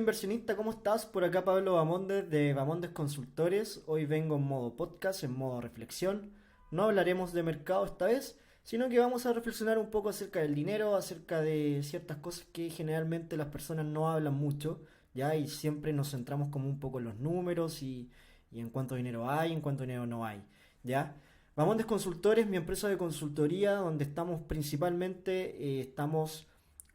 inversionista, ¿cómo estás? Por acá Pablo Bamondes de Bamondes Consultores. Hoy vengo en modo podcast, en modo reflexión. No hablaremos de mercado esta vez, sino que vamos a reflexionar un poco acerca del dinero, acerca de ciertas cosas que generalmente las personas no hablan mucho, ¿ya? Y siempre nos centramos como un poco en los números y en cuánto dinero hay, en cuánto dinero no hay, ¿ya? Bamondes Consultores, mi empresa de consultoría, donde estamos principalmente, estamos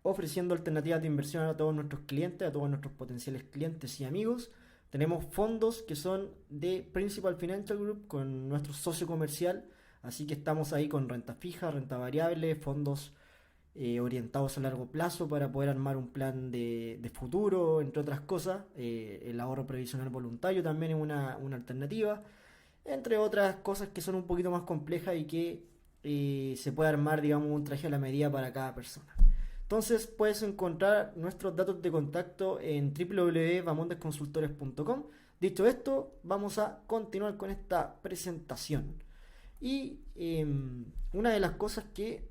ofreciendo alternativas de inversión a todos nuestros clientes, a todos nuestros potenciales clientes y amigos. Tenemos fondos que son de Principal Financial Group con nuestro socio comercial, así que estamos ahí con renta fija, renta variable, fondos orientados a largo plazo para poder armar un plan de futuro, entre otras cosas. El ahorro previsional voluntario también es una alternativa, entre otras cosas que son un poquito más complejas y que se puede armar, digamos, un traje a la medida para cada persona. Entonces puedes encontrar nuestros datos de contacto en www.bamondesconsultores.com. Dicho esto, vamos a continuar con esta presentación. Y una de las cosas que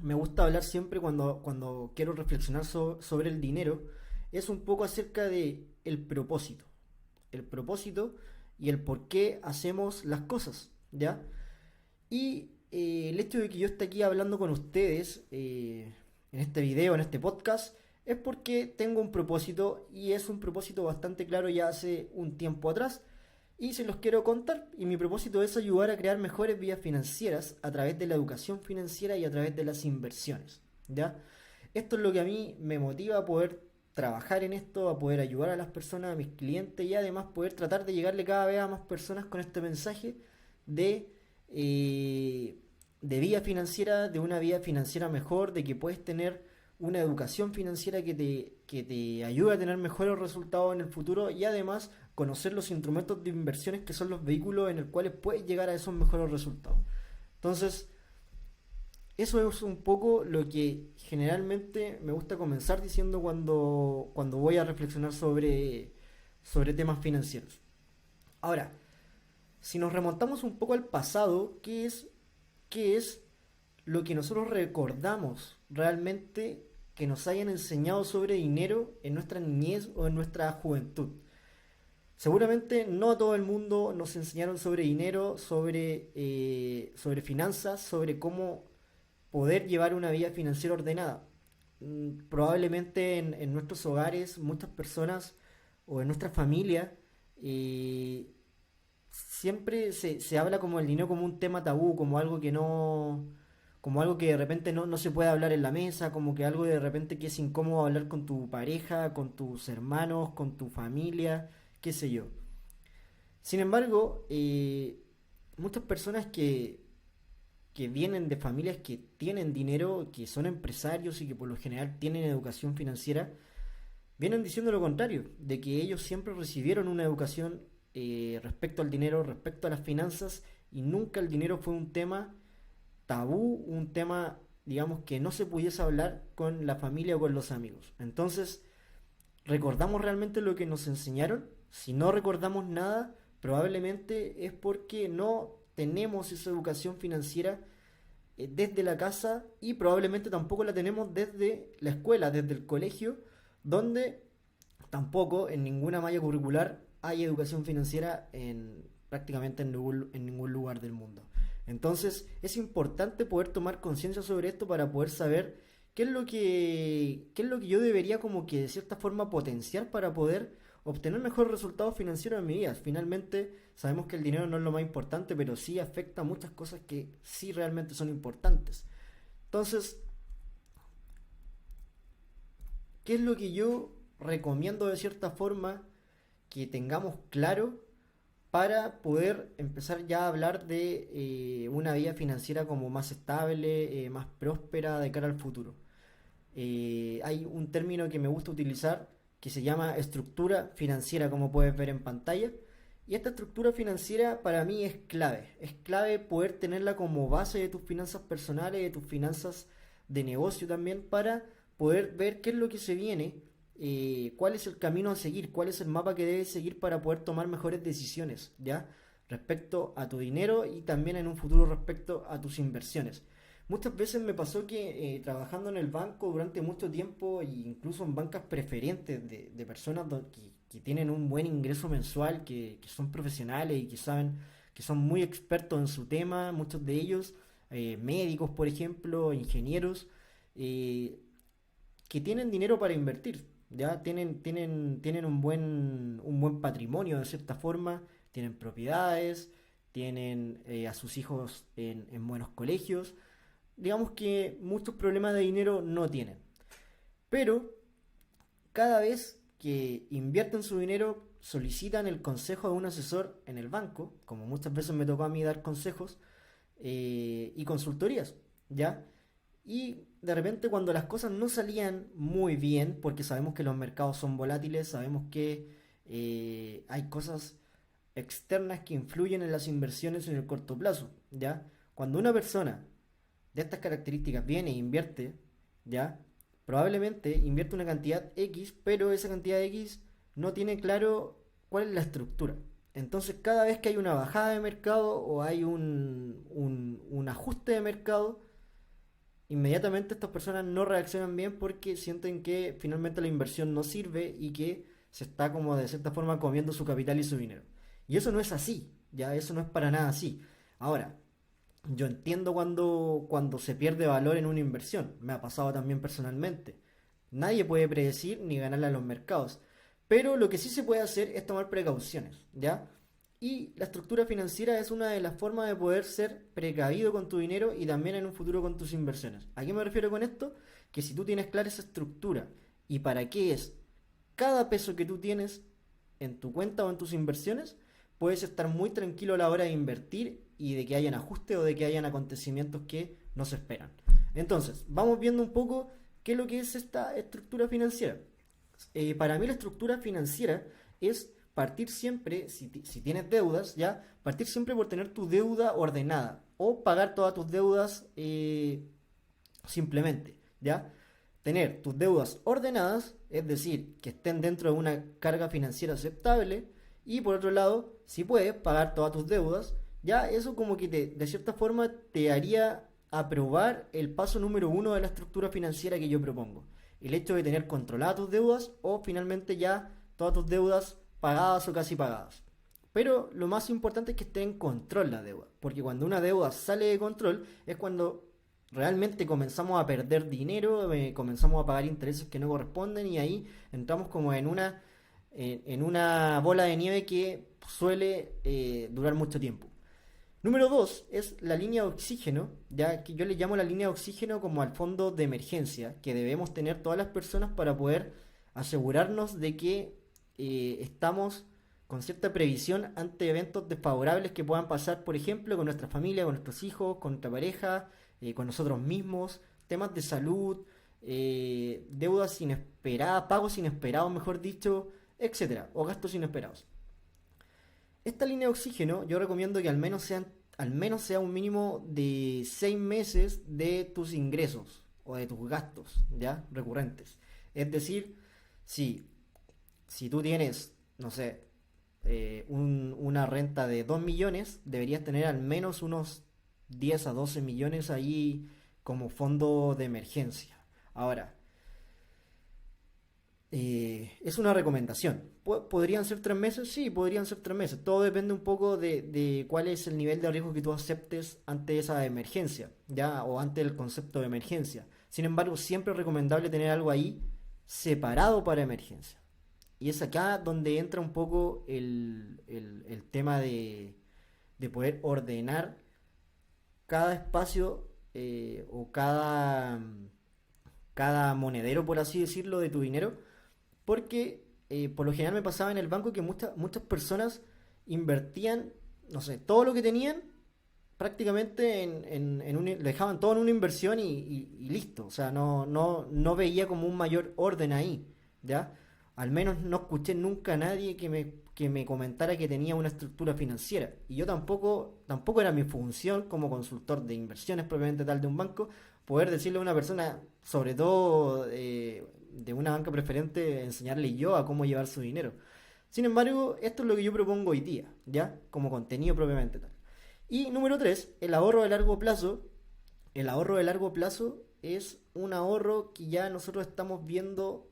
me gusta hablar siempre cuando quiero reflexionar sobre el dinero es un poco acerca de el propósito. El propósito y el por qué hacemos las cosas, ¿ya? Y el hecho de que yo esté aquí hablando con ustedes en este video, en este podcast, es porque tengo un propósito y es un propósito bastante claro ya hace un tiempo atrás y se los quiero contar. Y mi propósito es ayudar a crear mejores vías financieras a través de la educación financiera y a través de las inversiones, ¿ya? Esto es lo que a mí me motiva a poder trabajar en esto, a poder ayudar a las personas, a mis clientes y además poder tratar de llegarle cada vez a más personas con este mensaje de de vía financiera, de una vía financiera mejor, de que puedes tener una educación financiera que te ayude a tener mejores resultados en el futuro y además conocer los instrumentos de inversiones que son los vehículos en los cuales puedes llegar a esos mejores resultados. Entonces, eso es un poco lo que generalmente me gusta comenzar diciendo cuando voy a reflexionar sobre temas financieros. Ahora, si nos remontamos un poco al pasado, ¿qué es lo que nosotros recordamos realmente que nos hayan enseñado sobre dinero en nuestra niñez o en nuestra juventud? Seguramente no a todo el mundo nos enseñaron sobre dinero, sobre finanzas, sobre cómo poder llevar una vida financiera ordenada. Probablemente en nuestros hogares muchas personas o en nuestra familia eh, siempre se habla como el dinero como un tema tabú, como algo que no, como algo que de repente no se puede hablar en la mesa, como que algo de repente que es incómodo hablar con tu pareja, con tus hermanos, con tu familia, qué sé yo. Sin embargo, muchas personas que vienen de familias que tienen dinero, que son empresarios y que por lo general tienen educación financiera, vienen diciendo lo contrario, de que ellos siempre recibieron una educación respecto al dinero, respecto a las finanzas, y nunca el dinero fue un tema tabú, un tema, digamos, que no se pudiese hablar con la familia o con los amigos. Entonces, ¿recordamos realmente lo que nos enseñaron? Si no recordamos nada, probablemente es porque no tenemos esa educación financiera desde la casa y probablemente tampoco la tenemos desde la escuela, desde el colegio, donde tampoco en ninguna malla curricular hay educación financiera prácticamente en ningún lugar del mundo. Entonces es importante poder tomar conciencia sobre esto para poder saber qué es lo que yo debería como que de cierta forma potenciar para poder obtener mejores resultados financieros en mi vida. Finalmente sabemos que el dinero no es lo más importante, pero sí afecta a muchas cosas que sí realmente son importantes. Entonces, ¿qué es lo que yo recomiendo de cierta forma que tengamos claro para poder empezar ya a hablar de una vida financiera como más estable, más próspera de cara al futuro? Hay un término que me gusta utilizar que se llama estructura financiera, como puedes ver en pantalla. Y esta estructura financiera para mí es clave. Es clave poder tenerla como base de tus finanzas personales, de tus finanzas de negocio también, para poder ver qué es lo que se viene, cuál es el camino a seguir, cuál es el mapa que debes seguir para poder tomar mejores decisiones, ¿ya? Respecto a tu dinero y también en un futuro respecto a tus inversiones. Muchas veces me pasó que trabajando en el banco durante mucho tiempo, e incluso en bancas preferentes de personas que tienen un buen ingreso mensual, que son profesionales y que saben, que son muy expertos en su tema, muchos de ellos, médicos por ejemplo, ingenieros, eh, que tienen dinero para invertir, ya tienen un buen patrimonio de cierta forma, tienen propiedades, tienen a sus hijos en buenos colegios, digamos que muchos problemas de dinero no tienen. Pero cada vez que invierten su dinero, solicitan el consejo de un asesor en el banco, como muchas veces me tocó a mí dar consejos y consultorías, ¿ya? Y de repente cuando las cosas no salían muy bien, porque sabemos que los mercados son volátiles, sabemos que hay cosas externas que influyen en las inversiones en el corto plazo, ¿ya? Cuando una persona de estas características viene e invierte, ¿ya? Probablemente invierte una cantidad X, pero esa cantidad X no tiene claro cuál es la estructura. Entonces, cada vez que hay una bajada de mercado o hay un ajuste de mercado, inmediatamente estas personas no reaccionan bien porque sienten que finalmente la inversión no sirve y que se está como de cierta forma comiendo su capital y su dinero. Y eso no es así, ya eso no es para nada así. Ahora, yo entiendo cuando se pierde valor en una inversión. Me ha pasado también personalmente. Nadie puede predecir ni ganarle a los mercados. Pero lo que sí se puede hacer es tomar precauciones, ¿ya? Y la estructura financiera es una de las formas de poder ser precavido con tu dinero y también en un futuro con tus inversiones. ¿A qué me refiero con esto? Que si tú tienes clara esa estructura y para qué es cada peso que tú tienes en tu cuenta o en tus inversiones, puedes estar muy tranquilo a la hora de invertir y de que hayan ajustes o de que hayan acontecimientos que no se esperan. Entonces, vamos viendo un poco qué es lo que es esta estructura financiera. Para mí la estructura financiera es partir siempre, si tienes deudas, ya, partir siempre por tener tu deuda ordenada o pagar todas tus deudas simplemente, ya. Tener tus deudas ordenadas, es decir, que estén dentro de una carga financiera aceptable y por otro lado, si puedes pagar todas tus deudas, ya eso como que de cierta forma te haría aprobar el paso número uno de la estructura financiera que yo propongo. El hecho de tener controladas tus deudas o finalmente ya todas tus deudas pagadas o casi pagadas. Pero lo más importante es que esté en control la deuda, porque cuando una deuda sale de control es cuando realmente comenzamos a perder dinero, comenzamos a pagar intereses que no corresponden y ahí entramos como en una bola de nieve que suele durar mucho tiempo. Número 2 es la línea de oxígeno, ya que yo le llamo la línea de oxígeno como al fondo de emergencia que debemos tener todas las personas para poder asegurarnos de que estamos con cierta previsión ante eventos desfavorables que puedan pasar, por ejemplo, con nuestra familia, con nuestros hijos, con nuestra pareja, con nosotros mismos, temas de salud, deudas inesperadas, pagos inesperados, mejor dicho, etcétera, o gastos inesperados. Esta línea de oxígeno yo recomiendo que al menos sea un mínimo de 6 meses de tus ingresos o de tus gastos, ¿ya? Recurrentes. Es decir, si, si tú tienes, no sé, una renta de 2 millones, deberías tener al menos unos 10 a 12 millones ahí como fondo de emergencia. Ahora, es una recomendación. ¿Podrían ser 3 meses? Sí, podrían ser 3 meses. Todo depende un poco de cuál es el nivel de riesgo que tú aceptes ante esa emergencia, ¿ya? O ante el concepto de emergencia. Sin embargo, siempre es recomendable tener algo ahí separado para emergencia. Y es acá donde entra un poco el tema de poder ordenar cada espacio o cada monedero, por así decirlo, de tu dinero porque por lo general me pasaba en el banco que muchas personas invertían, no sé, todo lo que tenían prácticamente lo dejaban todo en una inversión y listo. O sea, no veía como un mayor orden ahí, ¿ya? Al menos no escuché nunca a nadie que me comentara que tenía una estructura financiera. Y yo tampoco era mi función como consultor de inversiones propiamente tal de un banco, poder decirle a una persona, sobre todo de una banca preferente, enseñarle yo a cómo llevar su dinero. Sin embargo, esto es lo que yo propongo hoy día, ¿ya? Como contenido propiamente tal. Y número 3 el ahorro de largo plazo, el ahorro de largo plazo es un ahorro que ya nosotros estamos viendo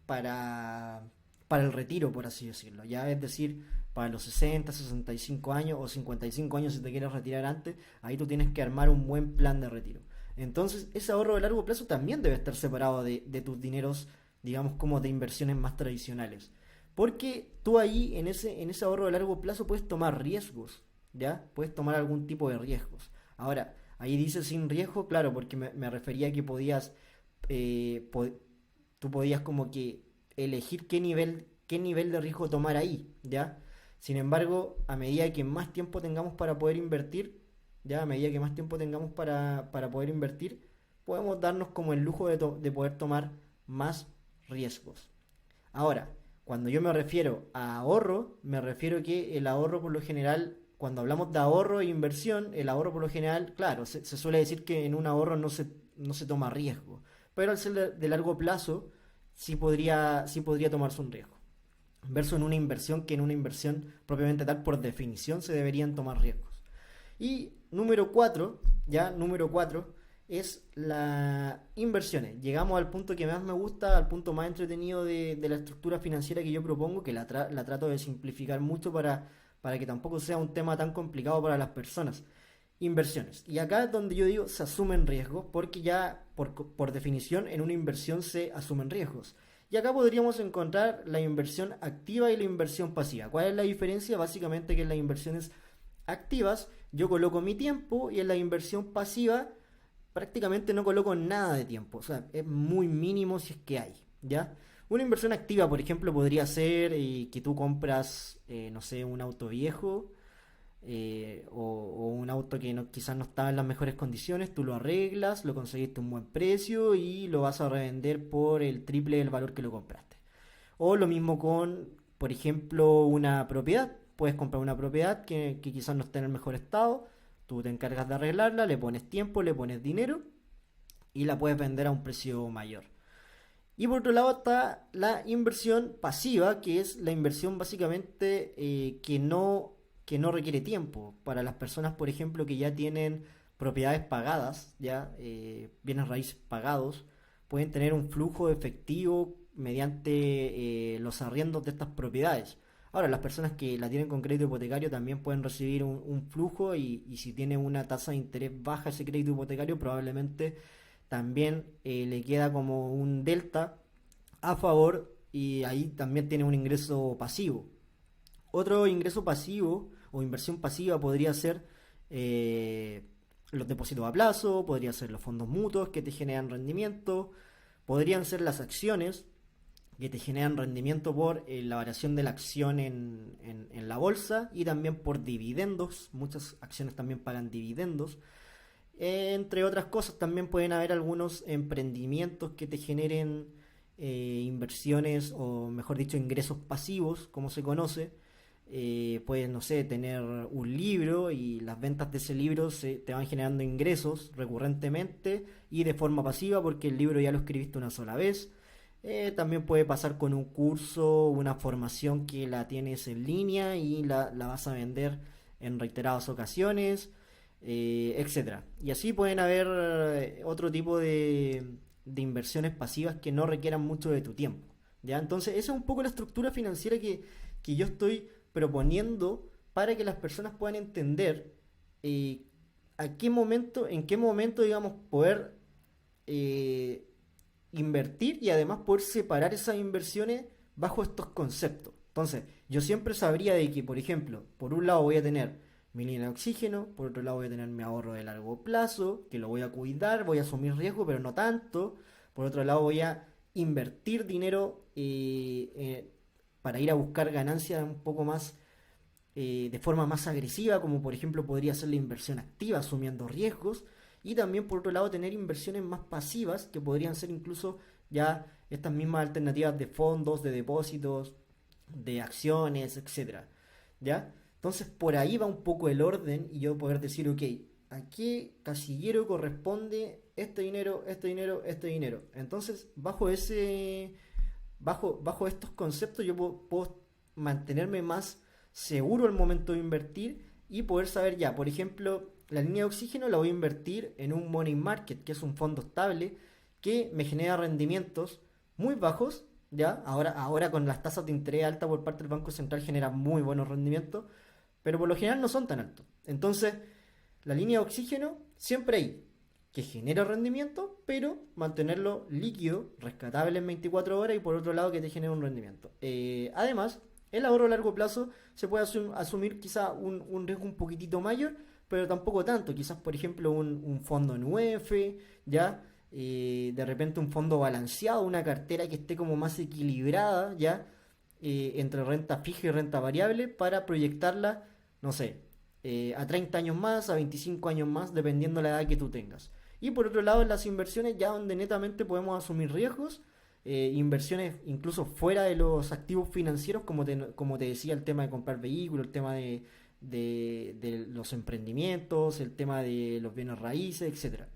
para, para el retiro, por así decirlo. Ya es decir, para los 60, 65 años o 55 años si te quieres retirar antes, ahí tú tienes que armar un buen plan de retiro. Entonces, ese ahorro de largo plazo también debe estar separado de tus dineros, digamos, como de inversiones más tradicionales. Porque tú ahí, en ese ahorro de largo plazo, puedes tomar riesgos, ¿ya? Puedes tomar algún tipo de riesgos. Ahora, ahí dice sin riesgo, claro, porque me refería a que podías, eh, po- tú podías como que elegir qué nivel de riesgo tomar ahí, ¿ya? Sin embargo, a medida que más tiempo tengamos para poder invertir, ya a medida que más tiempo tengamos para poder invertir, podemos darnos como el lujo de poder tomar más riesgos. Ahora, cuando yo me refiero a ahorro, me refiero que el ahorro por lo general, cuando hablamos de ahorro e inversión, el ahorro por lo general, claro, se suele decir que en un ahorro no se toma riesgo, pero al ser de largo plazo, sí podría tomarse un riesgo. Verso en una inversión que en una inversión propiamente tal, por definición, se deberían tomar riesgos. Y número 4 ya número 4 es las inversiones. Llegamos al punto que más me gusta, al punto más entretenido de la estructura financiera que yo propongo, que la trato de simplificar mucho para que tampoco sea un tema tan complicado para las personas. Inversiones. Y acá es donde yo digo se asumen riesgos, porque ya por definición en una inversión se asumen riesgos. Y acá podríamos encontrar la inversión activa y la inversión pasiva. ¿Cuál es la diferencia? Básicamente que en las inversiones activas yo coloco mi tiempo y en la inversión pasiva prácticamente no coloco nada de tiempo. O sea, es muy mínimo si es que hay, ¿ya? Una inversión activa, por ejemplo, podría ser que tú compras, no sé, un auto viejo o un auto que quizás no estaba en las mejores condiciones, tú lo arreglas, lo conseguiste a un buen precio y lo vas a revender por el triple del valor que lo compraste. O lo mismo con, por ejemplo, una propiedad. Puedes comprar una propiedad que quizás no esté en el mejor estado, tú te encargas de arreglarla, le pones tiempo, le pones dinero y la puedes vender a un precio mayor. Y por otro lado está la inversión pasiva, que es la inversión básicamente que no requiere tiempo. Para las personas, por ejemplo, que ya tienen propiedades pagadas, ya bienes raíces pagados, pueden tener un flujo efectivo mediante los arriendos de estas propiedades. Ahora, las personas que la tienen con crédito hipotecario también pueden recibir un flujo y si tiene una tasa de interés baja ese crédito hipotecario, probablemente también le queda como un delta a favor y ahí también tiene un ingreso pasivo. Otro ingreso pasivo o inversión pasiva podría ser eh, los depósitos a plazo, podría ser los fondos mutuos que te generan rendimiento, podrían ser las acciones que te generan rendimiento por la variación de la acción en la bolsa y también por dividendos. Muchas acciones también pagan dividendos. Entre otras cosas, también pueden haber algunos emprendimientos que te generen inversiones o, mejor dicho, ingresos pasivos, como se conoce. Puedes, no sé, tener un libro y las ventas de ese libro te van generando ingresos recurrentemente y de forma pasiva porque el libro ya lo escribiste una sola vez. También puede pasar con un curso, una formación que la tienes en línea y la vas a vender en reiteradas ocasiones, etcétera. Y así pueden haber otro tipo de inversiones pasivas que no requieran mucho de tu tiempo. ¿Ya? Entonces, esa es un poco la estructura financiera que yo estoy proponiendo para que las personas puedan entender eh, en qué momento, digamos, poder eh, invertir y además poder separar esas inversiones bajo estos conceptos. Entonces, yo siempre sabría de que, por ejemplo, por un lado voy a tener mi línea de oxígeno, por otro lado voy a tener mi ahorro de largo plazo, que lo voy a cuidar, voy a asumir riesgo, pero no tanto. Por otro lado voy a invertir dinero para ir a buscar ganancias un poco más de forma más agresiva, como por ejemplo podría ser la inversión activa, asumiendo riesgos, y también por otro lado tener inversiones más pasivas, que podrían ser incluso ya estas mismas alternativas de fondos, de depósitos, de acciones, etcétera. ¿Ya? Entonces por ahí va un poco el orden y yo poder decir, ok, ¿a qué casillero corresponde este dinero, este dinero, este dinero? Entonces, bajo estos conceptos yo puedo mantenerme más seguro al momento de invertir y poder saber ya, por ejemplo, la línea de oxígeno la voy a invertir en un money market, que es un fondo estable que me genera rendimientos muy bajos, ¿ya? Ahora con las tasas de interés altas por parte del Banco Central genera muy buenos rendimientos, pero por lo general no son tan altos. Entonces, la línea de oxígeno siempre hay que genera rendimiento, pero mantenerlo líquido, rescatable en 24 horas y por otro lado que te genere un rendimiento. Además, el ahorro a largo plazo se puede asumir quizá un riesgo un poquitito mayor, pero tampoco tanto. Quizás, por ejemplo, un fondo en UF, ¿ya? De repente un fondo balanceado, una cartera que esté como más equilibrada, ¿ya? Entre renta fija y renta variable para proyectarla, no sé, a 30 años más, a 25 años más, dependiendo la edad que tú tengas. Y por otro lado, las inversiones ya donde netamente podemos asumir riesgos, inversiones incluso fuera de los activos financieros, como te decía, el tema de comprar vehículos, el tema de los emprendimientos, el tema de los bienes raíces, etcétera.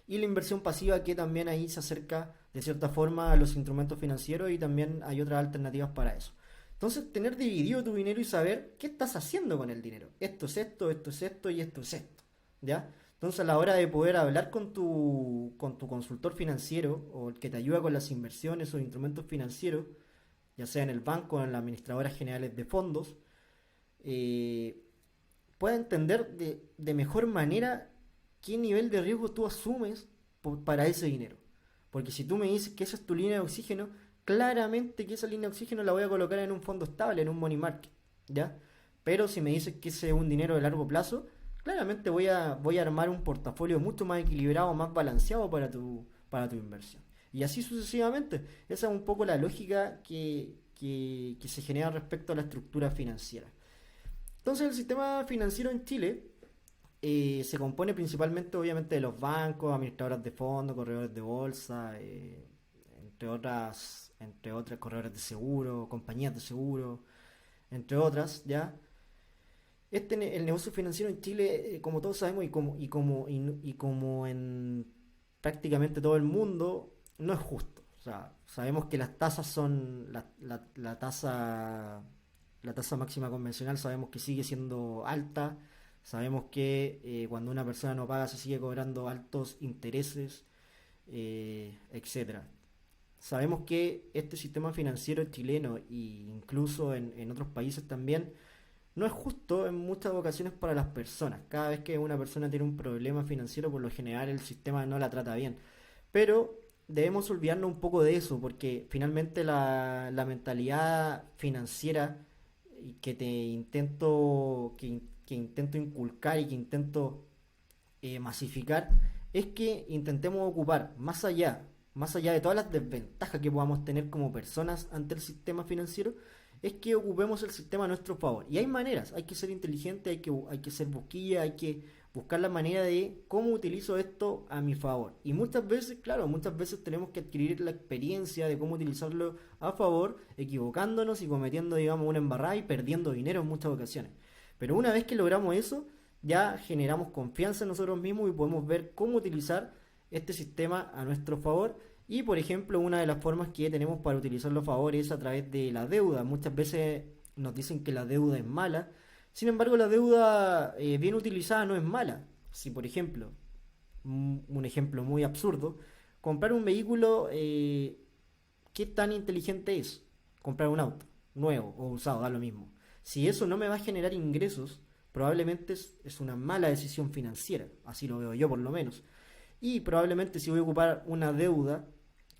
Y la inversión pasiva que también ahí se acerca de cierta forma a los instrumentos financieros y también hay otras alternativas para eso. Entonces, tener dividido tu dinero y saber qué estás haciendo con el dinero. Esto es esto, esto es esto y esto es esto. ¿Ya? Entonces, a la hora de poder hablar con tu consultor financiero o el que te ayuda con las inversiones o instrumentos financieros, ya sea en el banco o en las administradoras generales de fondos, eh, pueda entender de mejor manera qué nivel de riesgo tú asumes para ese dinero. Porque si tú me dices que esa es tu línea de oxígeno, claramente que esa línea de oxígeno la voy a colocar en un fondo estable, en un money market, ¿ya? Pero si me dices que ese es un dinero de largo plazo, claramente voy a armar un portafolio mucho más equilibrado, más balanceado para tu inversión. Y así sucesivamente. Esa es un poco la lógica que se genera respecto a la estructura financiera. Entonces el sistema financiero en Chile se compone principalmente obviamente de los bancos, administradoras de fondos, corredores de bolsa, entre otras corredores de seguro, compañías de seguro, entre otras, ¿ya? El negocio financiero en Chile, como todos sabemos y como en prácticamente todo el mundo, no es justo. O sea, sabemos que las tasas son la tasa máxima convencional sabemos que sigue siendo alta. Sabemos que cuando una persona no paga se sigue cobrando altos intereses, etcétera. Sabemos que este sistema financiero chileno e incluso en otros países también no es justo en muchas ocasiones para las personas. Cada vez que una persona tiene un problema financiero, por lo general el sistema no la trata bien. Pero debemos olvidarnos un poco de eso, porque finalmente la mentalidad financiera que intento inculcar y que intento masificar es que intentemos ocupar más allá de todas las desventajas que podamos tener como personas ante el sistema financiero, es que ocupemos el sistema a nuestro favor. Y hay maneras, hay que ser inteligente, hay que ser busquilla, hay que buscar la manera de cómo utilizo esto a mi favor. Y muchas veces, claro, muchas veces tenemos que adquirir la experiencia de cómo utilizarlo a favor, equivocándonos y cometiendo, digamos, una embarrada y perdiendo dinero en muchas ocasiones. Pero una vez que logramos eso, ya generamos confianza en nosotros mismos y podemos ver cómo utilizar este sistema a nuestro favor. Y por ejemplo, una de las formas que tenemos para utilizarlo a favor es a través de la deuda. Muchas veces nos dicen que la deuda es mala. Sin embargo, la deuda bien utilizada no es mala. Si por ejemplo, un ejemplo muy absurdo, comprar un vehículo, ¿qué tan inteligente es? Comprar un auto, nuevo o usado, da lo mismo. Si eso no me va a generar ingresos, probablemente es una mala decisión financiera. Así lo veo yo por lo menos. Y probablemente si voy a ocupar una deuda,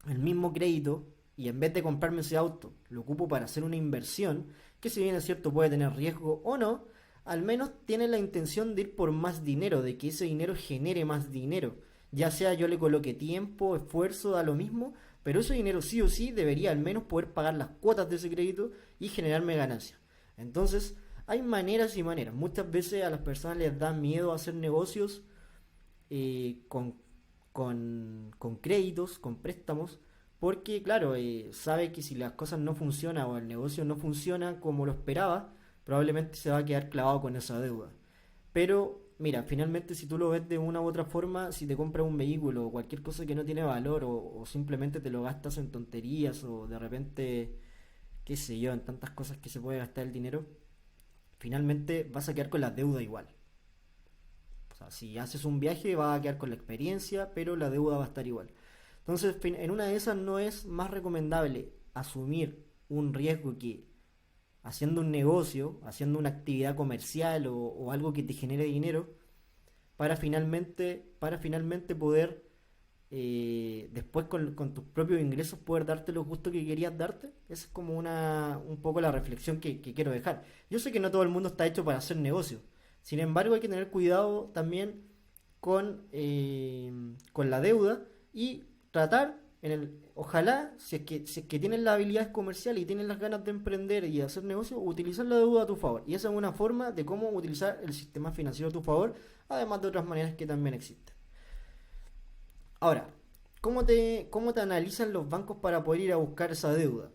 el mismo crédito, y en vez de comprarme ese auto, lo ocupo para hacer una inversión, que si bien es cierto puede tener riesgo o no, al menos tiene la intención de ir por más dinero, de que ese dinero genere más dinero. Ya sea yo le coloque tiempo, esfuerzo, da lo mismo, pero ese dinero sí o sí debería al menos poder pagar las cuotas de ese crédito y generarme ganancias. Entonces, hay maneras y maneras. Muchas veces a las personas les da miedo hacer negocios eh, con, con créditos, con préstamos, porque claro, sabe que si las cosas no funcionan o el negocio no funciona como lo esperaba, probablemente se va a quedar clavado con esa deuda. Pero mira, finalmente si tú lo ves de una u otra forma, si te compras un vehículo o cualquier cosa que no tiene valor o simplemente te lo gastas en tonterías o de repente, qué sé yo, en tantas cosas que se puede gastar el dinero, finalmente vas a quedar con la deuda igual. sea, si haces un viaje vas a quedar con la experiencia, pero la deuda va a estar igual. Entonces, en una de esas no es más recomendable asumir un riesgo que haciendo un negocio, haciendo una actividad comercial o algo que te genere dinero, para finalmente poder después con tus propios ingresos poder darte los gustos que querías darte. Esa es como un poco la reflexión que quiero dejar. Yo sé que no todo el mundo está hecho para hacer negocios. Sin embargo, hay que tener cuidado también con la deuda y tratar, ojalá, si es que tienes las habilidades comerciales y tienes las ganas de emprender y de hacer negocios, utilizar la deuda a tu favor. Y esa es una forma de cómo utilizar el sistema financiero a tu favor, además de otras maneras que también existen. Ahora, ¿cómo te analizan los bancos para poder ir a buscar esa deuda?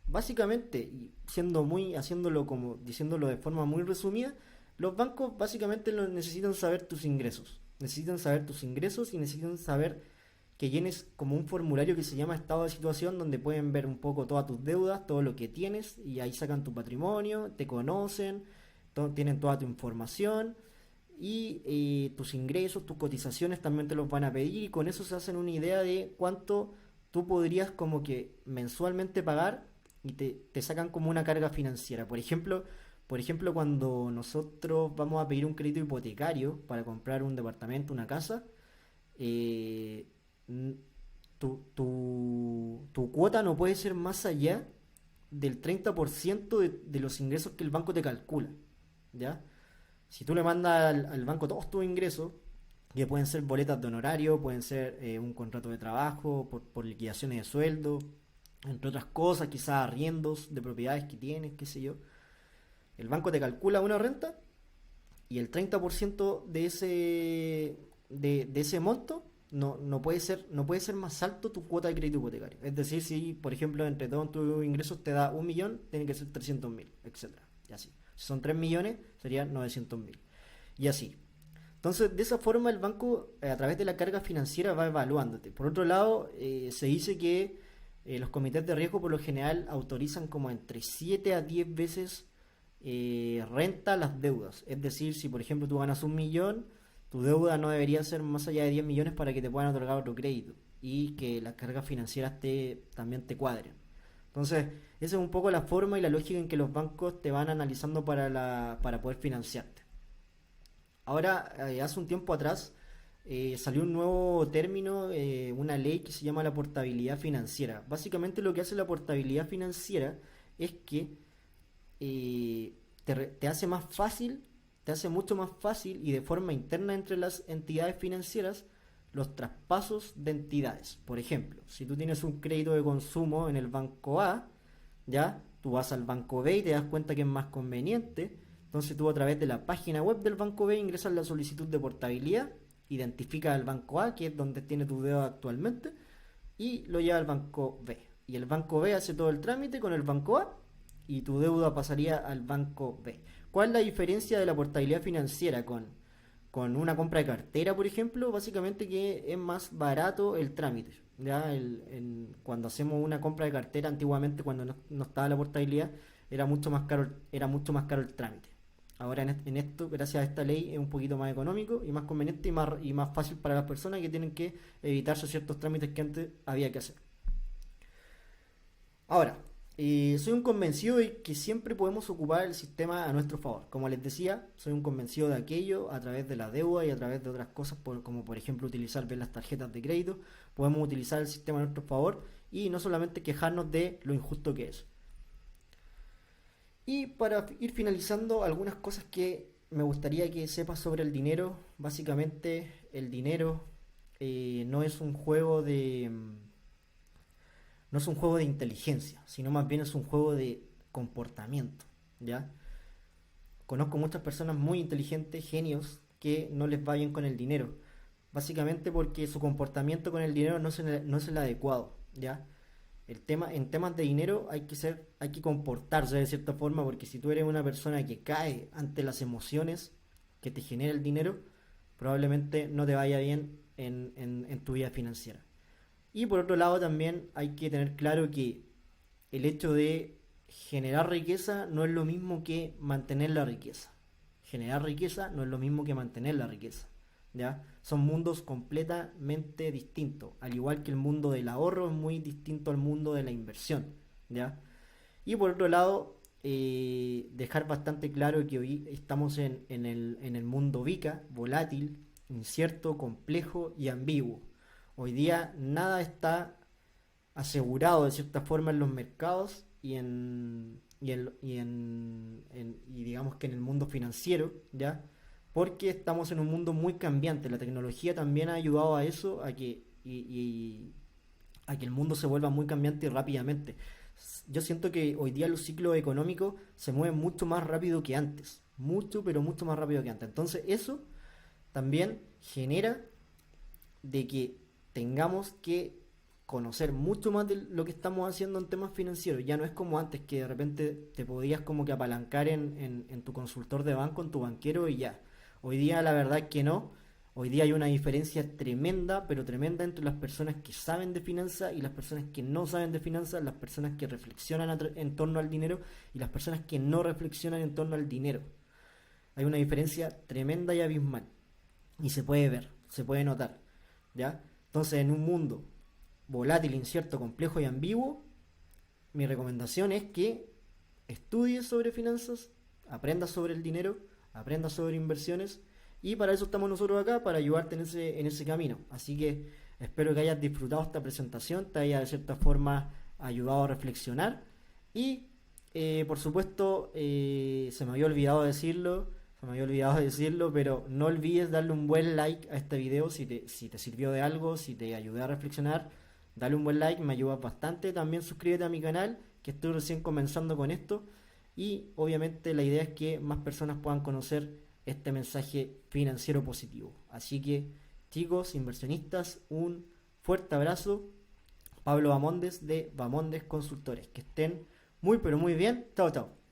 Básicamente, y diciéndolo de forma muy resumida, los bancos básicamente necesitan saber tus ingresos. Necesitan saber tus ingresos y necesitan saber que llenes como un formulario que se llama estado de situación, donde pueden ver un poco todas tus deudas, todo lo que tienes, y ahí sacan tu patrimonio, te conocen, tienen toda tu información y tus ingresos, tus cotizaciones también te los van a pedir, y con eso se hacen una idea de cuánto tú podrías como que mensualmente pagar, y te sacan como una carga financiera. Por ejemplo, cuando nosotros vamos a pedir un crédito hipotecario para comprar un departamento, una casa, eh, tu cuota no puede ser más allá del 30% de los ingresos que el banco te calcula, ¿ya? Si tú le mandas al banco todos tus ingresos, que pueden ser boletas de honorario, pueden ser un contrato de trabajo, por liquidaciones de sueldo, entre otras cosas, quizás arriendos de propiedades que tienes, qué sé yo, el banco te calcula una renta y el 30% de ese monto no puede ser más alto tu cuota de crédito hipotecario. Es decir, si por ejemplo entre todos tus ingresos te da 1 millón, tiene que ser 300.000, etcétera. Y así. Si son 3 millones, serían 900.000. Y así. Entonces, de esa forma el banco, a través de la carga financiera, va evaluándote. Por otro lado, se dice que los comités de riesgo por lo general autorizan como entre 7 a 10 veces renta las deudas. Es decir, si por ejemplo tú ganas 1 millón, tu deuda no debería ser más allá de 10 millones para que te puedan otorgar otro crédito y que las cargas financieras también te cuadren. Entonces, esa es un poco la forma y la lógica en que los bancos te van analizando para poder financiarte. Ahora, hace un tiempo atrás, salió un nuevo término, una ley que se llama la portabilidad financiera. Básicamente lo que hace la portabilidad financiera es que te hace más fácil, te hace mucho más fácil y de forma interna entre las entidades financieras los traspasos de entidades. Por ejemplo, si tú tienes un crédito de consumo en el banco A, ya, tú vas al banco B y te das cuenta que es más conveniente. Entonces tú a través de la página web del banco B ingresas la solicitud de portabilidad, identificas al banco A, que es donde tiene tu deuda actualmente, y lo lleva al banco B. Y el banco B hace todo el trámite con el banco A y tu deuda pasaría al banco B. ¿Cuál es la diferencia de la portabilidad financiera con una compra de cartera, por ejemplo? Básicamente que es más barato el trámite. ¿Ya? Cuando hacemos una compra de cartera, antiguamente cuando no estaba la portabilidad, era mucho más caro el trámite. Ahora en esto, gracias a esta ley, es un poquito más económico y más conveniente y más fácil para las personas que tienen que evitarse ciertos trámites que antes había que hacer. Ahora, soy un convencido de que siempre podemos ocupar el sistema a nuestro favor. Como les decía, soy un convencido de aquello a través de la deuda y a través de otras cosas, como por ejemplo utilizar bien las tarjetas de crédito. Podemos utilizar el sistema a nuestro favor y no solamente quejarnos de lo injusto que es. Y para ir finalizando, algunas cosas que me gustaría que sepas sobre el dinero. Básicamente, el dinero no es un juego de inteligencia, sino más bien es un juego de comportamiento, ¿ya? Conozco muchas personas muy inteligentes, genios, que no les va bien con el dinero, básicamente porque su comportamiento con el dinero no es el adecuado, ¿ya? En temas de dinero hay que comportarse de cierta forma, porque si tú eres una persona que cae ante las emociones que te genera el dinero, probablemente no te vaya bien en tu vida financiera. Y por otro lado también hay que tener claro que el hecho de generar riqueza no es lo mismo que mantener la riqueza. Generar riqueza no es lo mismo que mantener la riqueza. ¿ya? Son mundos completamente distintos, al igual que el mundo del ahorro es muy distinto al mundo de la inversión, ¿ya? Y por otro lado, dejar bastante claro que hoy estamos en el mundo VICA, volátil, incierto, complejo y ambiguo. Hoy día nada está asegurado de cierta forma en los mercados y digamos que en el mundo financiero, ¿ya? Porque estamos en un mundo muy cambiante. La tecnología también ha ayudado a eso, a que el mundo se vuelva muy cambiante y rápidamente. Yo siento que hoy día los ciclos económicos se mueven mucho más rápido que antes, mucho, pero mucho más rápido que antes. Entonces eso también genera de que tengamos que conocer mucho más de lo que estamos haciendo en temas financieros. Ya no es como antes, que de repente te podías como que apalancar en tu consultor de banco, en tu banquero y ya. Hoy día la verdad es que no. Hoy día hay una diferencia tremenda, pero tremenda entre las personas que saben de finanzas y las personas que no saben de finanzas, las personas que reflexionan en torno al dinero y las personas que no reflexionan en torno al dinero. Hay una diferencia tremenda y abismal. Y se puede ver, se puede notar, ¿ya? Entonces, en un mundo volátil, incierto, complejo y ambiguo, mi recomendación es que estudies sobre finanzas, aprendas sobre el dinero, aprendas sobre inversiones y para eso estamos nosotros acá, para ayudarte en ese camino. Así que espero que hayas disfrutado esta presentación, te haya de cierta forma ayudado a reflexionar y por supuesto se me había olvidado decirlo, pero no olvides darle un buen like a este video si te sirvió de algo, si te ayudé a reflexionar. Dale un buen like, me ayuda bastante. También suscríbete a mi canal, que estoy recién comenzando con esto. Y obviamente la idea es que más personas puedan conocer este mensaje financiero positivo. Así que, chicos, inversionistas, un fuerte abrazo. Pablo Bamondes de Bamondes Consultores. Que estén muy pero muy bien. Chao, chao.